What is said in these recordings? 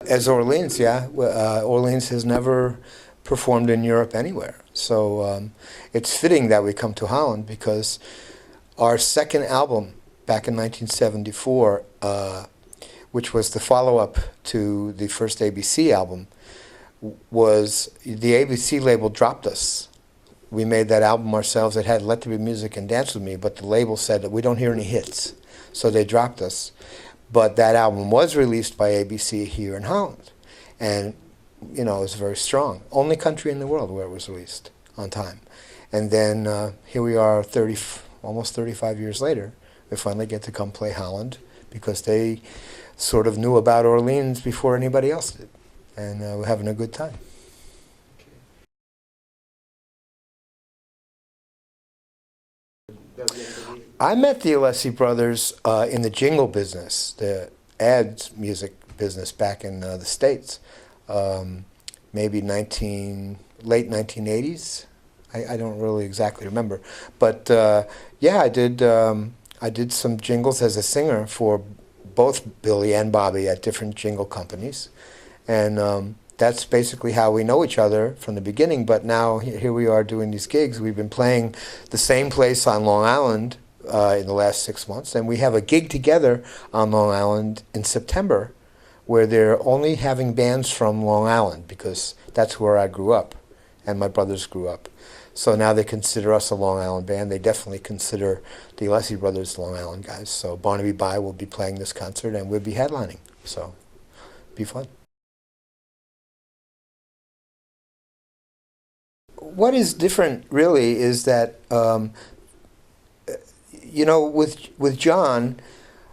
As Orleans, yeah. Orleans has never performed in Europe anywhere. So it's fitting that we come to Holland because our second album back in 1974, which was the follow-up to the first ABC album, was the ABC label dropped us. We made that album ourselves. It had Let There Be Music and Dance With Me, but the label said that we don't hear any hits. So they dropped us. But that album was released by ABC here in Holland. And, you know, it was very strong. Only country in the world where it was released on time. And then here we are almost 35 years later. We finally get to come play Holland because they sort of knew about Orleans before anybody else did. And we're having a good time. I met the Alessi brothers in the jingle business, the ads music business back in the States, maybe late 1980s. I don't really exactly remember, but yeah, I did some jingles as a singer for both Billy and Bobby at different jingle companies, and that's basically how we know each other from the beginning. But now here we are doing these gigs. We've been playing the same place on Long Island in the last 6 months, and we have a gig together on Long Island in September where they're only having bands from Long Island because that's where I grew up and my brothers grew up. So now they consider us a Long Island band. They definitely consider the Alessi brothers Long Island guys. So Barnaby Bye will be playing this concert and we'll be headlining. So be fun. What is different really is that you know, with John,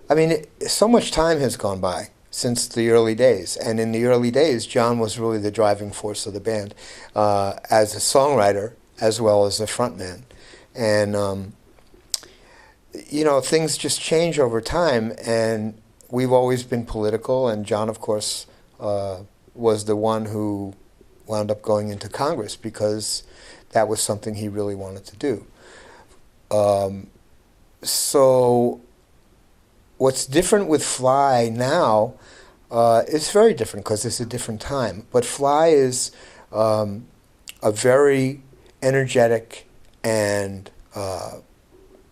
I mean, so much time has gone by since the early days. And in the early days, John was really the driving force of the band as a songwriter as well as a frontman. And, you know, things just change over time. And we've always been political. And John, of course, was the one who wound up going into Congress because that was something he really wanted to do. So what's different with Fly now, it's very different because it's a different time. But Fly is a very energetic and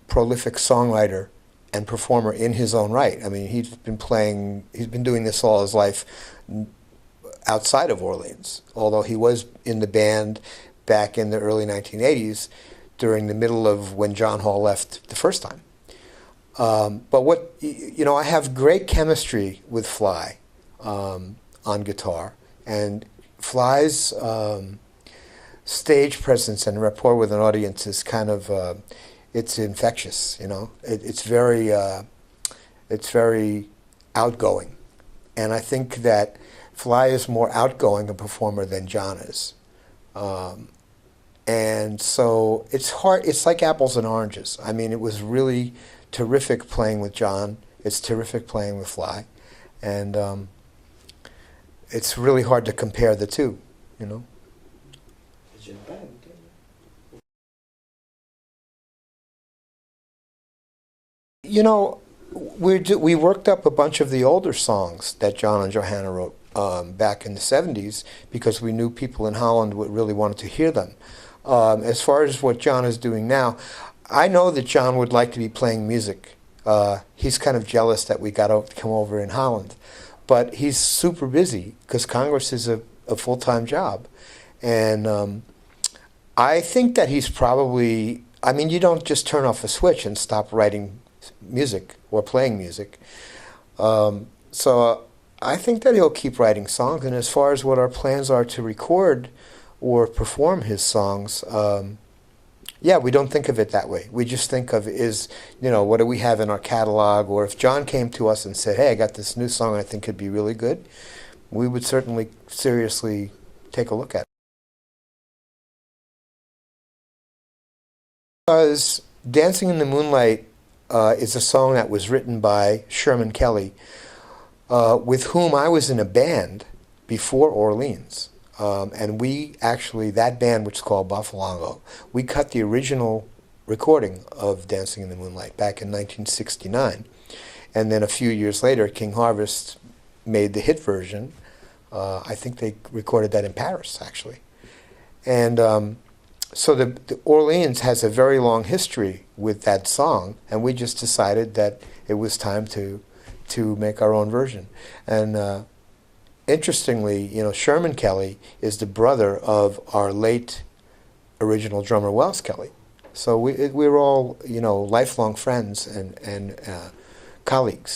prolific songwriter and performer in his own right. I mean, he's been doing this all his life outside of Orleans, although he was in the band back in the early 1980s during the middle of when John Hall left the first time. But you know, I have great chemistry with Fly on guitar, and Fly's stage presence and rapport with an audience is kind of, it's infectious, you know. It's very outgoing. And I think that Fly is more outgoing a performer than John is. And so it's hard, it's like apples and oranges. I mean, it was really terrific playing with John. It's terrific playing with Fly. And it's really hard to compare the two, you know. You know, we worked up a bunch of the older songs that John and Johanna wrote back in the 70s because we knew people in Holland would really wanted to hear them. As far as what John is doing now, I know that John would like to be playing music. He's kind of jealous that we got to come over in Holland. But he's super busy because Congress is a full-time job. And I think that he's probably, I mean, you don't just turn off a switch and stop writing music or playing music. So I think that he'll keep writing songs. And as far as what our plans are to record or perform his songs, yeah, we don't think of it that way. We just think of is, you know, what do we have in our catalog? Or if John came to us and said, hey, I got this new song I think could be really good, we would certainly seriously take a look at it. Because Dancing in the Moonlight is a song that was written by Sherman Kelly, with whom I was in a band before Orleans. And we actually, that band, which is called Buffalongo, we cut the original recording of Dancing in the Moonlight back in 1969. And then a few years later, King Harvest made the hit version, I think they recorded that in Paris, actually. And so the Orleans has a very long history with that song, and we just decided that it was time to make our own version. And interestingly, Sherman Kelly is the brother of our late original drummer Wells Kelly. So we're all lifelong friends and colleagues.